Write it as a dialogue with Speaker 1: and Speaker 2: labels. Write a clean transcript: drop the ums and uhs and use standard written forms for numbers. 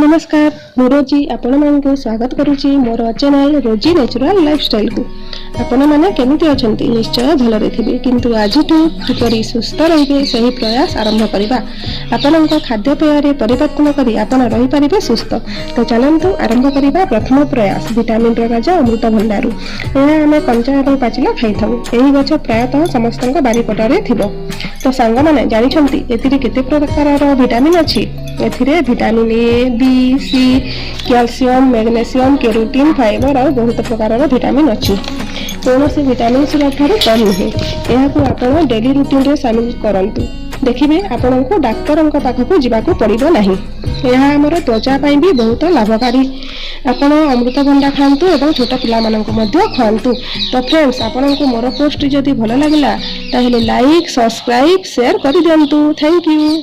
Speaker 1: नमस्कार मु रोजी आपण मानक स्वागत करुच्ची मोर चैनल रोजी नेचुरल लाइफस्टाइल को। आपण मैंने केमिति अछंती निश्चय भलरे थिबे किंतु आजिठु किपरि सुस्थ रहिबे सही प्रयास आरंभ करिबा। आपनक खाद्यपेय रे परिवर्तन करी आपण रहि परिबे सुस्थ। तो चलंतु आरंभ करिबा प्रथम प्रयास विटामिन राजा अमृतभंडारू। एहा आमे कंचा एवं पाचिला खाइथाउ। एही गछ प्रायतः समस्तक बारीपटारे थिबो। तो सांग माने जानिछंती एतिरे केते प्रकारर विटामिन अछि। एथिरे vitamin A B C calcium magnesium carotene fibre और बहुत प्रकार विटामिन अच्छी। कौन से विटामिन सी ठाରୁ कम नुहे। यह आपण डेली रूटीन रे शामिल करंतु देखिबे आपण को डाक्टर पाखक जावाक पड़ो नहीं। यह आमर त्वचा भी बहुत लाभकारी। आपण अमृतभंडा खातु और छोट पिला खातु। तो फ्रेंड्स आपण को मोर पोस्ट जदि भल लगे ताहले लाइक सब्सक्राइब शेयर कर दियंतु। Thank you.